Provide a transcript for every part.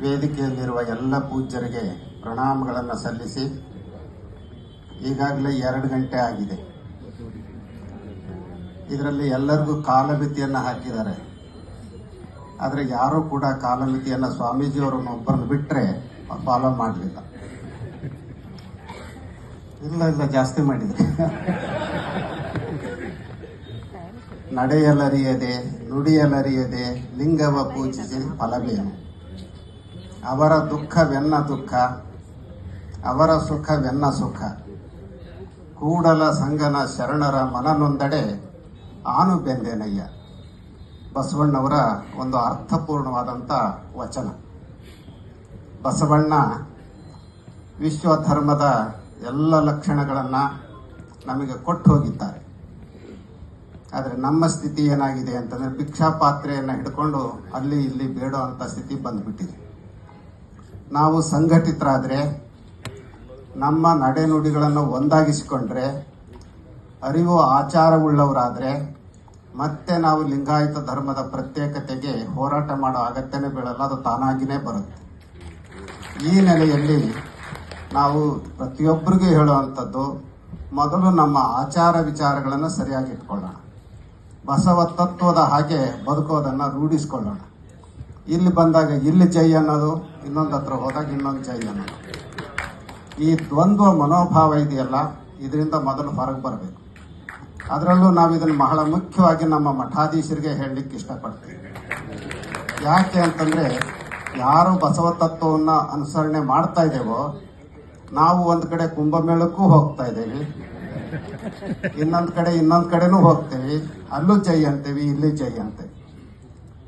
ವೇದಿಕೆಯಲ್ಲಿರುವ ಎಲ್ಲ ಪೂಜ್ಯರಿಗೆ ಪ್ರಣಾಮಗಳನ್ನು ಸಲ್ಲಿಸಿ, ಈಗಾಗಲೇ 2 ಗಂಟೆ ಆಗಿದೆ. ಇದರಲ್ಲಿ ಎಲ್ಲರಿಗೂ ಕಾಲಮಿತಿಯನ್ನು ಹಾಕಿದ್ದಾರೆ. ಆದರೆ ಯಾರೂ ಕೂಡ ಕಾಲಮಿತಿಯನ್ನು ಸ್ವಾಮೀಜಿಯವರನ್ನು ಒಬ್ಬರನ್ನು ಬಿಟ್ಟರೆ ಫಾಲೋ ಮಾಡಲಿಲ್ಲ. ಇಲ್ಲ ಜಾಸ್ತಿ ಮಾಡಿದೆ. ನಡೆಯಲರಿಯದೆ ನುಡಿಯಲರಿಯದೆ ಲಿಂಗವ ಪೂಜಿಸಿ ಫಲವೇನು, ಅವರ ದುಃಖವೆನ್ನ ದುಃಖ ಅವರ ಸುಖವೆನ್ನ ಸುಖ, ಕೂಡಲ ಸಂಗನ ಶರಣರ ಮನನೊಂದಡೆ ಆನು ಬೆಂದೆನಯ್ಯ. ಬಸವಣ್ಣವರ ಒಂದು ಅರ್ಥಪೂರ್ಣವಾದಂಥ ವಚನ. ಬಸವಣ್ಣ ವಿಶ್ವ ಧರ್ಮದ ಎಲ್ಲ ಲಕ್ಷಣಗಳನ್ನು ನಮಗೆ ಕೊಟ್ಟು ಹೋಗಿದ್ದಾರೆ. ಆದರೆ ನಮ್ಮ ಸ್ಥಿತಿ ಏನಾಗಿದೆ ಅಂತಂದರೆ ಭಿಕ್ಷಾ ಪಾತ್ರೆಯನ್ನು ಹಿಡ್ಕೊಂಡು ಅಲ್ಲಿ ಇಲ್ಲಿ ಬೇಡೋ ಅಂಥ ಸ್ಥಿತಿ ಬಂದುಬಿಟ್ಟಿದೆ. ನಾವು ಸಂಘಟಿತರಾದರೆ, ನಮ್ಮ ನಡೆನುಡಿಗಳನ್ನು ಒಂದಾಗಿಸಿಕೊಂಡ್ರೆ, ಅರಿವು ಆಚಾರವುಳ್ಳವರಾದರೆ ಮತ್ತೆ ನಾವು ಲಿಂಗಾಯತ ಧರ್ಮದ ಪ್ರತ್ಯೇಕತೆಗೆ ಹೋರಾಟ ಮಾಡೋ ಅಗತ್ಯನೇ ಬೀಳಲ್ಲ, ಅದು ತಾನಾಗಿಯೇ ಬರುತ್ತೆ. ಈ ನೆಲೆಯಲ್ಲಿ ನಾವು ಪ್ರತಿಯೊಬ್ಬರಿಗೂ ಹೇಳುವಂಥದ್ದು, ಮೊದಲು ನಮ್ಮ ಆಚಾರ ವಿಚಾರಗಳನ್ನು ಸರಿಯಾಗಿ ಇಟ್ಕೊಳ್ಳೋಣ. ಬಸವ ತತ್ವದ ಹಾಗೆ ಬದುಕೋದನ್ನು ರೂಢಿಸ್ಕೊಳ್ಳೋಣ. ಇಲ್ಲಿ ಬಂದಾಗ ಇಲ್ಲಿ ಜೈ ಅನ್ನೋದು, ಇನ್ನೊಂದು ಹತ್ರ ಹೋದಾಗ ಇನ್ನೊಂದು ಜೈ ಅನ್ನೋದು, ಈ ದ್ವಂದ್ವ ಮನೋಭಾವ ಇದೆಯಲ್ಲ, ಇದರಿಂದ ಮೊದಲು ಹೊರಗೆ ಬರಬೇಕು. ಅದರಲ್ಲೂ ನಾವು ಇದನ್ನು ಬಹಳ ಮುಖ್ಯವಾಗಿ ನಮ್ಮ ಮಠಾಧೀಶರಿಗೆ ಹೇಳಲಿಕ್ಕೆ ಇಷ್ಟಪಡ್ತೀವಿ. ಯಾಕೆ ಅಂತಂದರೆ, ಯಾರು ಬಸವ ತತ್ವವನ್ನು ಅನುಸರಣೆ ಮಾಡ್ತಾ ಇದ್ದೇವೋ, ನಾವು ಒಂದು ಕಡೆ ಕುಂಭಮೇಳಕ್ಕೂ ಹೋಗ್ತಾ ಇದ್ದೇವೆ, ಇನ್ನೊಂದು ಕಡೆನೂ ಹೋಗ್ತೇವೆ, ಅಲ್ಲೂ ಜೈ ಅಂತೇವಿ, ಇಲ್ಲಿ ಜೈ ಅಂತೇವಿ.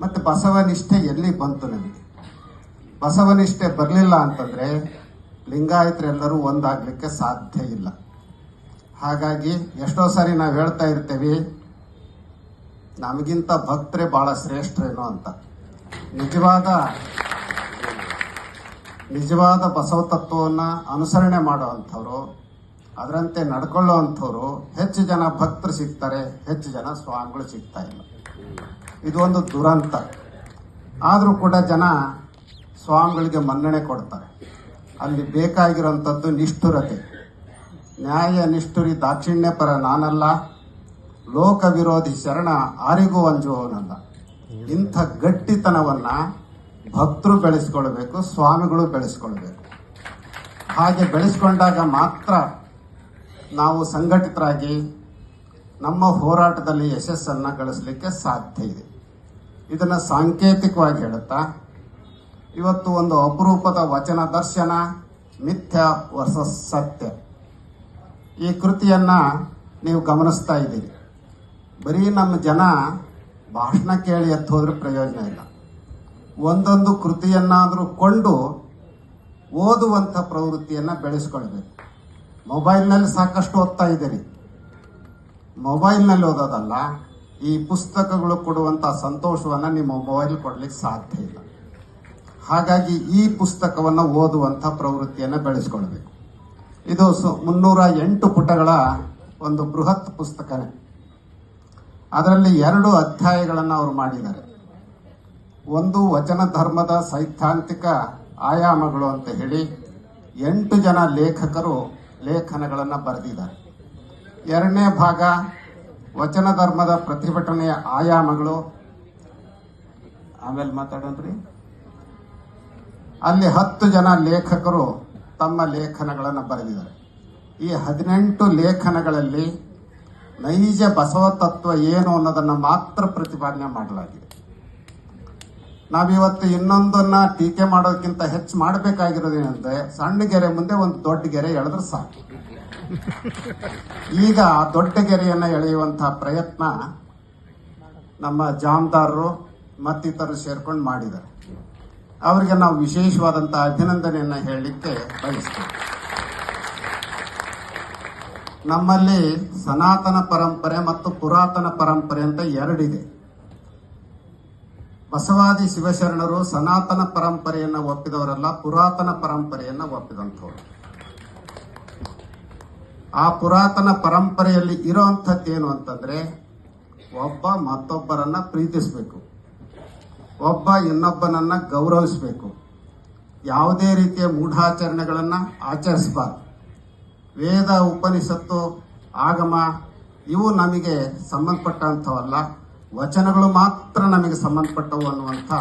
ಮತ್ತು ಬಸವನಿಷ್ಠೆ ಎಲ್ಲಿ ಬಂತು ನಮಗೆ? ಬಸವನಿಷ್ಠೆ ಬರಲಿಲ್ಲ ಅಂತಂದರೆ ಲಿಂಗಾಯತರೆಲ್ಲರೂ ಒಂದಾಗಲಿಕ್ಕೆ ಸಾಧ್ಯ ಇಲ್ಲ. ಹಾಗಾಗಿ ಎಷ್ಟೋ ಸಾರಿ ನಾವು ಹೇಳ್ತಾ ಇರ್ತೇವೆ, ನಮಗಿಂತ ಭಕ್ತರೇ ಭಾಳ ಶ್ರೇಷ್ಠರೇನೋ ಅಂತ. ನಿಜವಾದ ಬಸವ ತತ್ವವನ್ನು ಅನುಸರಣೆ ಮಾಡುವಂಥವ್ರು, ಅದರಂತೆ ನಡ್ಕೊಳ್ಳುವಂಥವ್ರು ಹೆಚ್ಚು ಜನ ಭಕ್ತರು ಸಿಗ್ತಾರೆ, ಹೆಚ್ಚು ಜನ ಸ್ವಾಮಿಗಳು ಸಿಗ್ತಾ ಇಲ್ಲ. ಇದು ಒಂದು ದುರಂತ. ಆದರೂ ಕೂಡ ಜನ ಸ್ವಾಮಿಗಳಿಗೆ ಮನ್ನಣೆ ಕೊಡ್ತಾರೆ. ಅಲ್ಲಿ ಬೇಕಾಗಿರೋಂಥದ್ದು ನಿಷ್ಠುರತೆ. ನ್ಯಾಯ ನಿಷ್ಠುರಿ ದಾಕ್ಷಿಣ್ಯ ಪರ ನಾನಲ್ಲ, ಲೋಕ ವಿರೋಧಿ ಶರಣ ಆರಿಗೂ ಅಂಜುವವನಲ್ಲ. ಇಂಥ ಗಟ್ಟಿತನವನ್ನು ಭಕ್ತರು ಬೆಳೆಸ್ಕೊಳ್ಬೇಕು, ಸ್ವಾಮಿಗಳು ಬೆಳೆಸ್ಕೊಳ್ಬೇಕು. ಹಾಗೆ ಬೆಳೆಸ್ಕೊಂಡಾಗ ಮಾತ್ರ ನಾವು ಸಂಘಟಿತರಾಗಿ ನಮ್ಮ ಹೋರಾಟದಲ್ಲಿ ಯಶಸ್ಸನ್ನು ಗಳಿಸಲಿಕ್ಕೆ ಸಾಧ್ಯ ಇದೆ. ಇದನ್ನು ಸಾಂಕೇತಿಕವಾಗಿ ಹೇಳುತ್ತಾ, ಇವತ್ತು ಒಂದು ಅಪರೂಪದ ವಚನ ದರ್ಶನ, ಮಿಥ್ಯ ವರ್ಸಸ್ ಸತ್ಯ, ಈ ಕೃತಿಯನ್ನು ನೀವು ಗಮನಿಸ್ತಾ ಇದ್ದೀರಿ. ಬರೀ ನಮ್ಮ ಜನ ಭಾಷಣ ಕೇಳಿ ಎತ್ತು ಹೋದ್ರೆ ಪ್ರಯೋಜನ ಇಲ್ಲ. ಒಂದೊಂದು ಕೃತಿಯನ್ನಾದರೂ ಕೊಂಡು ಓದುವಂಥ ಪ್ರವೃತ್ತಿಯನ್ನು ಬೆಳೆಸ್ಕೊಳ್ಬೇಕು. ಮೊಬೈಲ್ನಲ್ಲಿ ಸಾಕಷ್ಟು ಓದ್ತಾ ಇದ್ದೀರಿ. ಮೊಬೈಲ್ನಲ್ಲಿ ಓದೋದಲ್ಲ, ಈ ಪುಸ್ತಕಗಳು ಕೊಡುವಂಥ ಸಂತೋಷವನ್ನು ನಿಮ್ಮ ಮೊಬೈಲ್ ಕೊಡಲಿಕ್ಕೆ ಸಾಧ್ಯ ಇಲ್ಲ. ಹಾಗಾಗಿ ಈ ಪುಸ್ತಕವನ್ನು ಓದುವಂಥ ಪ್ರವೃತ್ತಿಯನ್ನು ಬೆಳೆಸ್ಕೊಳ್ಬೇಕು. ಇದು 308 ಪುಟಗಳ ಒಂದು ಬೃಹತ್ ಪುಸ್ತಕನೇ. ಅದರಲ್ಲಿ 2 ಅಧ್ಯಾಯಗಳನ್ನು ಅವರು ಮಾಡಿದ್ದಾರೆ. ಒಂದು ವಚನ ಧರ್ಮದ ಸೈದ್ಧಾಂತಿಕ ಆಯಾಮಗಳು ಅಂತ ಹೇಳಿ 8 ಜನ ಲೇಖಕರು ಲೇಖನಗಳನ್ನು ಬರೆದಿದ್ದಾರೆ. 2ನೇ ಭಾಗ ವಚನ ಧರ್ಮದ ಪ್ರತಿಭಟನೆಯ ಆಯಾಮಗಳು, ಆಮೇಲೆ ಮಾತಾಡೋಣ್ರಿ. ಅಲ್ಲಿ 10 ಜನ ಲೇಖಕರು ತಮ್ಮ ಲೇಖನಗಳನ್ನು ಬರೆದಿದ್ದಾರೆ. ಈ 18 ಲೇಖನಗಳಲ್ಲಿ ನೈಜ ಬಸವ ತತ್ವ ಏನು ಅನ್ನೋದನ್ನು ಮಾತ್ರ ಪ್ರತಿಪಾದನೆ ಮಾಡಲಾಗಿದೆ. ನಾವಿವತ್ತು ಇನ್ನೊಂದನ್ನು ಟೀಕೆ ಮಾಡೋದಕ್ಕಿಂತ ಹೆಚ್ಚು ಮಾಡಬೇಕಾಗಿರೋದೇನೆಂದರೆ, ಸಣ್ಣ ಗೆರೆ ಮುಂದೆ ಒಂದು ದೊಡ್ಡ ಗೆರೆ ಎಳೆದ್ರೆ ಸಾಕು. ಈಗ ಆ ದೊಡ್ಡ ಗೆರೆಯನ್ನು ಎಳೆಯುವಂತಹ ಪ್ರಯತ್ನ ನಮ್ಮ ಜಾಮದಾರರು ಮತ್ತಿತರರು ಸೇರ್ಕೊಂಡು ಮಾಡಿದ್ದಾರೆ. ಅವರಿಗೆ ನಾವು ವಿಶೇಷವಾದಂಥ ಅಭಿನಂದನೆಯನ್ನು ಹೇಳಲಿಕ್ಕೆ ಬಯಸ್ತೇವೆ. ನಮ್ಮಲ್ಲಿ ಸನಾತನ ಪರಂಪರೆ ಮತ್ತು ಪುರಾತನ ಪರಂಪರೆ ಅಂತ 2 ಇದೆ. ಬಸವಾದಿ ಶಿವಶರಣರು ಸನಾತನ ಪರಂಪರೆಯನ್ನು ಒಪ್ಪಿದವರಲ್ಲ, ಪುರಾತನ ಪರಂಪರೆಯನ್ನು ಒಪ್ಪಿದಂಥವ್ರು. ಆ ಪುರಾತನ ಪರಂಪರೆಯಲ್ಲಿ ಇರೋವಂಥದ್ದೇನು ಅಂತಂದರೆ, ಒಬ್ಬ ಮತ್ತೊಬ್ಬರನ್ನು ಪ್ರೀತಿಸಬೇಕು, ಒಬ್ಬ ಇನ್ನೊಬ್ಬನನ್ನು ಗೌರವಿಸಬೇಕು, ಯಾವುದೇ ರೀತಿಯ ಮೂಢಾಚರಣೆಗಳನ್ನು ಆಚರಿಸಬಾರ್ದು. ವೇದ, ಉಪನಿಷತ್ತು, ಆಗಮ ಇವು ನಮಗೆ ಸಂಬಂಧಪಟ್ಟಂಥವಲ್ಲ, ವಚನಗಳು ಮಾತ್ರ ನಮಗೆ ಸಂಬಂಧಪಟ್ಟವು ಅನ್ನುವಂಥ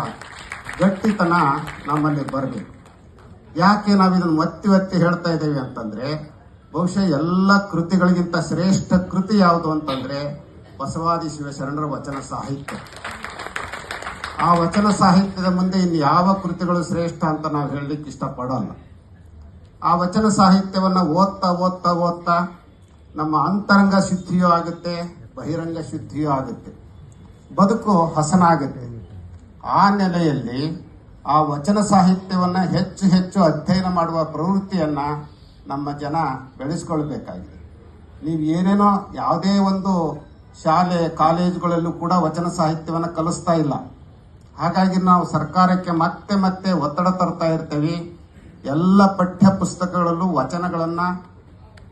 ಗಟ್ಟಿತನ ನಮ್ಮಲ್ಲಿ ಬರಬೇಕು. ಯಾಕೆ ನಾವು ಇದನ್ನು ಒತ್ತಿ ಒತ್ತಿ ಹೇಳ್ತಾ ಇದ್ದೇವೆ ಅಂತಂದ್ರೆ, ಬಹುಶಃ ಎಲ್ಲ ಕೃತಿಗಳಿಗಿಂತ ಶ್ರೇಷ್ಠ ಕೃತಿ ಯಾವುದು ಅಂತಂದ್ರೆ ಬಸವಾದಿ ಶಿವಶರಣರ ವಚನ ಸಾಹಿತ್ಯ. ಆ ವಚನ ಸಾಹಿತ್ಯದ ಮುಂದೆ ಇನ್ನು ಯಾವ ಕೃತಿಗಳು ಶ್ರೇಷ್ಠ ಅಂತ ನಾವು ಹೇಳಲಿಕ್ಕೆ ಇಷ್ಟಪಡೋಲ್ಲ. ಆ ವಚನ ಸಾಹಿತ್ಯವನ್ನು ಓದ್ತಾ ಓದ್ತಾ ಓದ್ತಾ ನಮ್ಮ ಅಂತರಂಗ ಶುದ್ಧಿಯೂ ಆಗುತ್ತೆ, ಬಹಿರಂಗ ಶುದ್ಧಿಯೂ ಆಗುತ್ತೆ, ಬದುಕು ಹಸನಾಗುತ್ತೆ. ಆ ನೆಲೆಯಲ್ಲಿ ಆ ವಚನ ಸಾಹಿತ್ಯವನ್ನು ಹೆಚ್ಚು ಹೆಚ್ಚು ಅಧ್ಯಯನ ಮಾಡುವ ಪ್ರವೃತ್ತಿಯನ್ನ ನಮ್ಮ ಜನ ಬೆಳೆಸ್ಕೊಳ್ಬೇಕಾಗಿದೆ. ನೀವು ಏನೇನೋ ಯಾವುದೇ ಒಂದು ಶಾಲೆ ಕಾಲೇಜುಗಳಲ್ಲೂ ಕೂಡ ವಚನ ಸಾಹಿತ್ಯವನ್ನು ಕಲಿಸ್ತಾ ಇಲ್ಲ. ಹಾಗಾಗಿ ನಾವು ಸರ್ಕಾರಕ್ಕೆ ಮತ್ತೆ ಮತ್ತೆ ಒತ್ತಡ ತರ್ತಾ ಇರ್ತೇವೆ. ಎಲ್ಲ ಪಠ್ಯ ಪುಸ್ತಕಗಳಲ್ಲೂ ವಚನಗಳನ್ನು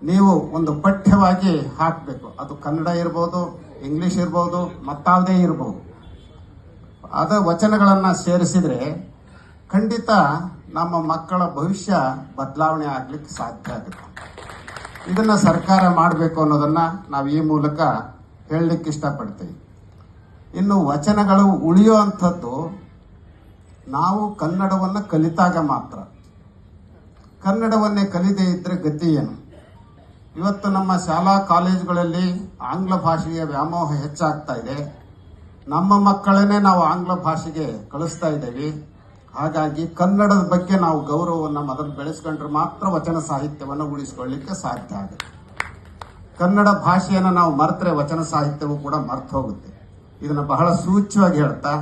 ನೀವು ಒಂದು ಪಠ್ಯವಾಗಿ ಹಾಕಬೇಕು. ಅದು ಕನ್ನಡ ಇರ್ಬೋದು, ಇಂಗ್ಲಿಷ್ ಇರ್ಬೋದು, ಮತ್ತಾವುದೇ ಇರ್ಬೋದು. ಅದ ವಚನಗಳನ್ನು ಸೇರಿಸಿದ್ರೆ ಖಂಡಿತ ನಮ್ಮ ಮಕ್ಕಳ ಭವಿಷ್ಯ ಬದಲಾವಣೆ ಆಗ್ಲಿಕ್ಕೆ ಸಾಧ್ಯ ಆಗುತ್ತೆ. ಇದನ್ನ ಸರ್ಕಾರ ಮಾಡಬೇಕು ಅನ್ನೋದನ್ನ ನಾವು ಈ ಮೂಲಕ ಹೇಳಲಿಕ್ಕೆ ಇಷ್ಟಪಡ್ತೀವಿ. ಇನ್ನು ವಚನಗಳು ಉಳಿಯುವಂಥದ್ದು ನಾವು ಕನ್ನಡವನ್ನು ಕಲಿತಾಗ ಮಾತ್ರ. ಕನ್ನಡವನ್ನೇ ಕಲಿದೇ ಇದ್ರೆ ಗತಿ ಏನು? ಇವತ್ತು ನಮ್ಮ ಶಾಲಾ ಕಾಲೇಜುಗಳಲ್ಲಿ ಆಂಗ್ಲ ಭಾಷೆಯ ವ್ಯಾಮೋಹ ಹೆಚ್ಚಾಗ್ತಾ ಇದೆ. ನಮ್ಮ ಮಕ್ಕಳನ್ನೇ ನಾವು ಆಂಗ್ಲ ಭಾಷೆಗೆ ಕಳಿಸ್ತಾ ಇದ್ದೇವೆ. ಹಾಗಾಗಿ ಕನ್ನಡದ ಬಗ್ಗೆ ನಾವು ಗೌರವವನ್ನು ಮೊದಲು ಬೆಳೆಸ್ಕೊಂಡ್ರೆ ಮಾತ್ರ ವಚನ ಸಾಹಿತ್ಯವನ್ನು ಉಳಿಸ್ಕೊಳ್ಳಿಕ್ಕೆ ಸಾಧ್ಯ ಆಗುತ್ತೆ. ಕನ್ನಡ ಭಾಷೆಯನ್ನು ನಾವು ಮರೆತರೆ ವಚನ ಸಾಹಿತ್ಯವೂ ಕೂಡ ಮರ್ತು ಹೋಗುತ್ತೆ. ಇದನ್ನು ಬಹಳ ಸೂಚ್ಯವಾಗಿ ಹೇಳ್ತಾ